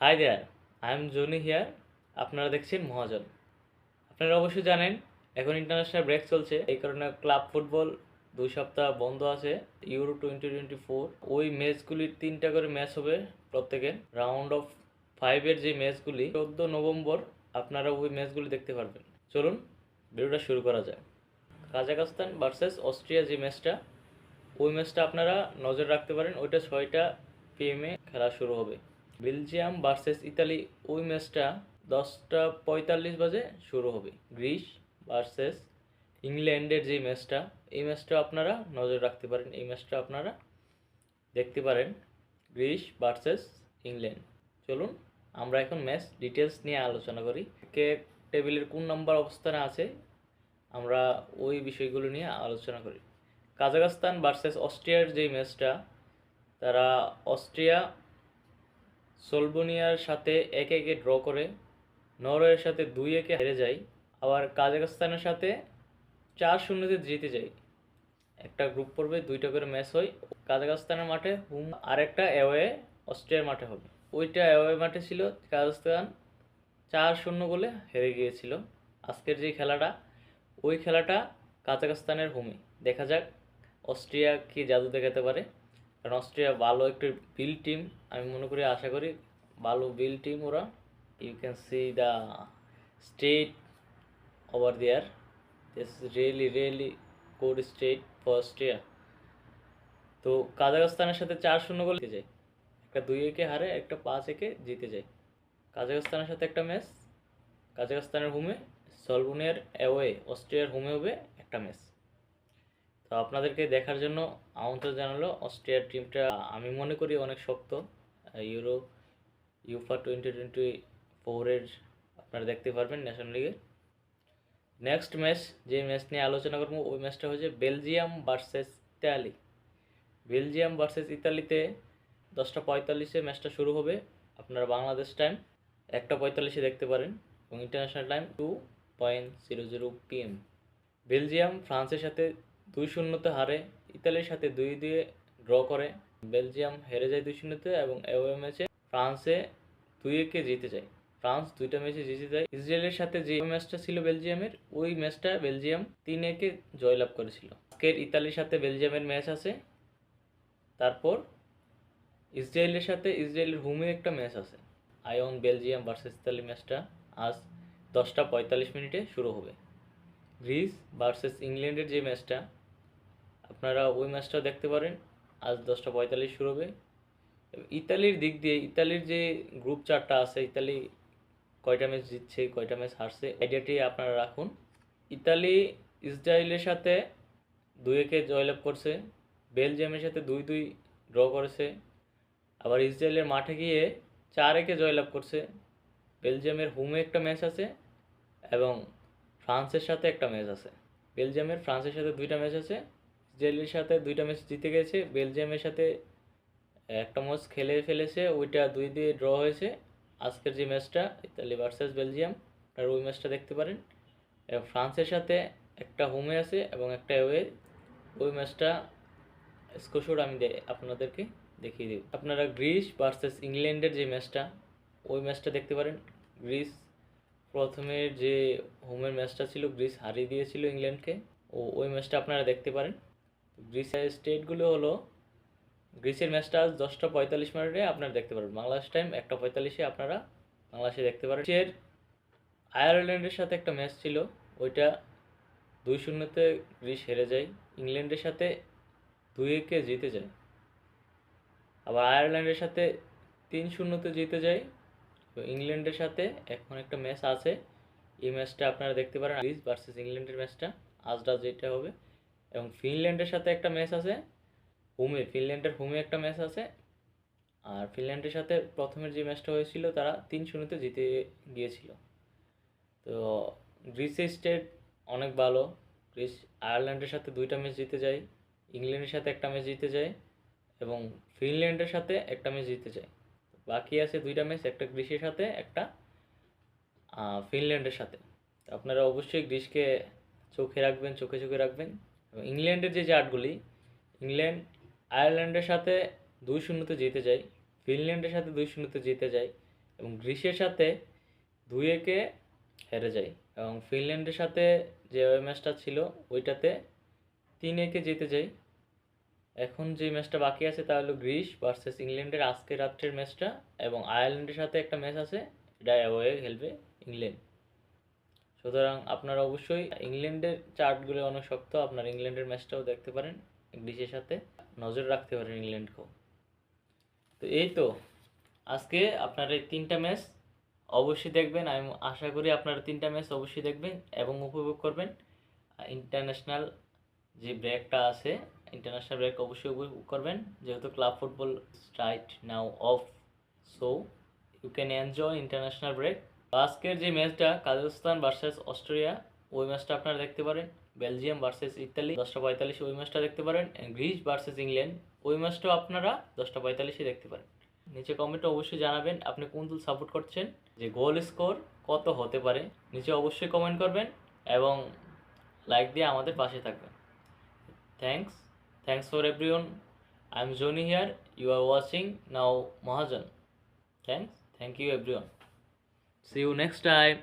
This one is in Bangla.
High there, I am Johnny here. আপনারা দেখছেন মহাজন। আপনারা অবশ্যই জানেন এখন ইন্টারন্যাশনাল ব্রেক চলছে, এই কারণে ক্লাব ফুটবল 2 সপ্তাহ বন্ধ আছে। ইউরো 2024 ওই ম্যাচগুলির 3টা করে ম্যাচ হবে প্রত্যেকের। রাউন্ড অফ 5-এর যে ম্যাচগুলি 14 নভেম্বর আপনারা ওই ম্যাচগুলি দেখতে পারবেন। চলুন ভিডিওটা শুরু করা যায়। কাজাখস্তান ভার্সেস অস্ট্রিয়া যে ম্যাচটা, ওই ম্যাচটা আপনারা নজর রাখতে পারেন। ওইটা 6টা PM খেলা শুরু হবে। বেলজিয়াম ভার্সেস ইতালি, ওই ম্যাচটা 10টা 45 বাজে শুরু হবে। গ্রিস ভার্সেস ইংল্যান্ডের যে ম্যাচটা, এই ম্যাচটা আপনারা নজর রাখতে পারেন। এই ম্যাচটা আপনারা দেখতে পারেন, গ্রিস ভার্সেস ইংল্যান্ড। চলুন আমরা এখন ম্যাচ ডিটেলস নিয়ে আলোচনা করি। কে টেবিলের কোন নাম্বার অবস্থানে আছে আমরা ওই বিষয়গুলো নিয়ে আলোচনা করি। কাজাখস্তান ভার্সেস অস্ট্রিয়ার যে ম্যাচটা, তারা অস্ট্রিয়া সোলবোনিয়ার সাথে 1-1 ড্র করে, নরওয়ের সাথে 2-1 হেরে যায়, আবার কাজাখস্তানের সাথে 4-0 জিতে যায়। একটা গ্রুপ পর্বে 2টা করে ম্যাচ হয়। কাজাখস্তানের মাঠে হোম, আর একটা অ্যাওয়ে অস্ট্রিয়ার মাঠে হবে। ওইটা অ্যাওয়ে মাঠে ছিল, কাজাখস্তান 4-0 গোলে হেরে গিয়েছিল। আজকের যে খেলাটা, ওই খেলাটা কাজাখস্তানের হোমে। দেখা যাক অস্ট্রিয়া কি জাদু দেখাতে পারে, কারণ অস্ট্রিয়া ভালো একটা বিল টিম। আমি মনে করি, আশা করি ভালো বিল টিম ওরা। You can see the state over there, this really good state for Austria. তো কাজাখস্তানের সাথে 4-0 গোল জিতে যায়, একটা 2-1 হারে, একটা 5-1 জিতে যায়। কাজাখস্তানের সাথে একটা ম্যাচ কাজাখস্তানের হোমে, সলবোনিয়ার অ্যাওয়ে অস্ট্রিয়ার হোমে হবে একটা ম্যাচ। তো আপনাদেরকে দেখার জন্য আমন্ত্রণ জানালো। অস্ট্রিয়ার টিমটা আমি মনে করি অনেক শক্ত। ইউরো ইউফা 2024-এর আপনারা দেখতে পারবেন ন্যাশনাল লিগে। নেক্সট ম্যাচ, যে ম্যাচ নিয়ে আলোচনা করবো, ওই ম্যাচটা হচ্ছে Belgium versus Italy. Belgium versus ইতালিতে 10টা 45-এ ম্যাচটা শুরু হবে। আপনারা বাংলাদেশ টাইম 1টা 45-এ দেখতে পারেন, এবং ইন্টারন্যাশনাল টাইম 2:00 PM। বেলজিয়াম ফ্রান্সের সাথে 2-0 হারে, ইতালির সাথে 2-2 ড্র করে। বেলজিয়াম হেরে যায় 2-0, এবং অ্যাওয়ে ম্যাচে ফ্রান্সে 2-1 জিতে যায়। ফ্রান্স 2টা ম্যাচে জিতে যায়। ইসরায়েলের সাথে যে ম্যাচটা ছিল বেলজিয়ামের, ওই ম্যাচটা বেলজিয়াম 3-1 জয়লাভ করেছিল। আজকের ইতালির সাথে বেলজিয়ামের ম্যাচ আছে, তারপর ইসরায়েলের সাথে ইসরায়েলের হোমে একটা ম্যাচ আছে। আয়ন বেলজিয়াম ভার্সেস ইতালি ম্যাচটা আজ 10টা 45 শুরু হবে। গ্রিস ভার্সেস ইংল্যান্ডের যে ম্যাচটা, আপনারা ওই ম্যাচটাও দেখতে পারেন, আজ 10টা 45 শুরু হবে। ইতালির দিক দিয়ে, ইতালির যে গ্রুপ চারটা আছে, ইতালি কয়টা ম্যাচ জিতছে কয়টা ম্যাচ হারছে আইডিয়াটি আপনারা রাখুন। ইতালি ইসরায়েলের সাথে 2-1 জয়লাভ করছে, বেলজিয়ামের সাথে 2-2 ড্র করেছে, আবার ইসরায়েলের মাঠে গিয়ে 4-1 জয়লাভ করছে। বেলজিয়ামের হোমে একটা ম্যাচ আছে, এবং ফ্রান্সের সাথে একটা ম্যাচ আছে। বেলজিয়ামের ফ্রান্সের সাথে 2টা ম্যাচ আছে, ইসরায়েলের সাথে 2টা ম্যাচ জিতে গেছে। বেলজিয়ামের সাথে একটা ম্যাচ খেলে ফেলেছে, ওইটা 2-2 ড্র হয়েছে। আজকের যে ম্যাচটা ইতালি ভার্সেস বেলজিয়াম, আর ওই ম্যাচটা দেখতে পারেন। এবং ফ্রান্সের সাথে একটা হোমে আছে এবং একটা অ্যাওয়ে। ওই ম্যাচটা স্কোরশট আমি আপনাদেরকে দেখিয়ে দেব। আপনারা গ্রিস ভার্সেস ইংল্যান্ডের যে ম্যাচটা, ওই ম্যাচটা দেখতে পারেন। গ্রিস প্রথমের যে হোমের ম্যাচটা ছিল, গ্রিস হারিয়ে দিয়েছিল ইংল্যান্ডকে। ওই ম্যাচটা আপনারা দেখতে পারেন। গ্রিসের স্টেটগুলো হলো, গ্রিসের ম্যাচটা আজ 10টা 45 আপনারা দেখতে পারবেন। বাংলাদেশ টাইম 1টা 45-এ আপনারা বাংলাদেশে দেখতে পারেন। গ্রিসের আয়ারল্যান্ডের সাথে একটা ম্যাচ ছিল, ওইটা 2-0 গ্রিস হেরে যায়। ইংল্যান্ডের সাথে 2-1 জিতে যায়, আবার আয়ারল্যান্ডের সাথে 3-0 জিতে যায়। তো ইংল্যান্ডের সাথে এখন একটা ম্যাচ আছে, এই ম্যাচটা আপনারা দেখতে পারেন, গ্রিস ভার্সেস ইংল্যান্ডের ম্যাচটা আজ রাত যেটা হবে। এবং ফিনল্যান্ডের সাথে একটা ম্যাচ আছে হোমে, ফিনল্যান্ডের হোমে একটা ম্যাচ আছে। আর ফিনল্যান্ডের সাথে প্রথমের যে ম্যাচটা হয়েছিল, তারা 3-0 জিতে গিয়েছিল। তো গ্রিসের স্টেট অনেক ভালো। গ্রিস আয়ারল্যান্ডের সাথে 2টা ম্যাচ জিতে যায়, ইংল্যান্ডের সাথে একটা ম্যাচ জিতে যায়, এবং ফিনল্যান্ডের সাথে একটা ম্যাচ জিতে যায়। বাকি আছে 2টা ম্যাচ, একটা গ্রিসের সাথে, একটা ফিনল্যান্ডের সাথে। আপনারা অবশ্যই গ্রিসকে চোখে রাখবেন। এবং ইংল্যান্ডের যে জাতগুলি, ইংল্যান্ড আয়ারল্যান্ডের সাথে 2-0 জিতে যায়, ফিনল্যান্ডের সাথে 2-0 জিতে যায়, এবং গ্রিসের সাথে 2-1 হেরে যায় এবং ফিনল্যান্ডের সাথে যে ওই ম্যাচটা ছিল ওইটাতে 3-1 জিতে যায়। এখন যে ম্যাচটা বাকি আছে তা হলো গ্রিস ভার্সেস ইংল্যান্ডের আজকে রাত্রের ম্যাচটা, এবং আয়ারল্যান্ডের সাথে একটা ম্যাচ আছে, এটা অ্যাওয়ে খেলবে ইংল্যান্ড। সুতরাং আপনারা অবশ্যই ইংল্যান্ডের চার্টগুলো অনেক শক্ত, আপনারা ইংল্যান্ডের ম্যাচটাও দেখতে পারেন, গ্রিসের সাথে নজর রাখতে পারেন ইংল্যান্ডকেও। তো এই তো আজকে আপনারা এই 3টা ম্যাচ অবশ্যই দেখবেন, আমি আশা করি আপনারা 3টা ম্যাচ অবশ্যই দেখবেন এবং উপভোগ করবেন। ইন্টারন্যাশনাল যে ব্রেকটা আছে, ইন্টারন্যাশনাল ব্রেক অবশ্যই উপভোগ করবেন, যেহেতু club football right now off, so you can enjoy international break. আজকের যে ম্যাচটা কাজাখস্তান ভার্সেস অস্ট্রেলিয়া, ওই ম্যাচটা আপনারা দেখতে পারেন। বেলজিয়াম ভার্সেস ইতালি 10:45 ওই ম্যাচটা দেখতে পারেন। গ্রিস ভার্সেস ইংল্যান্ড ওই ম্যাচটাও আপনারা 10:45 দেখতে পারেন। নিচে কমেন্টে অবশ্যই জানাবেন আপনি কোন দল সাপোর্ট করছেন, যে গোল স্কোর কত হতে পারে নিচে অবশ্যই কমেন্ট করবেন এবং লাইক দিয়ে আমাদের পাশে থাকবেন। Thanks for everyone. I'm Joni here. You are watching now Mahajan. Thank you everyone. See you next time.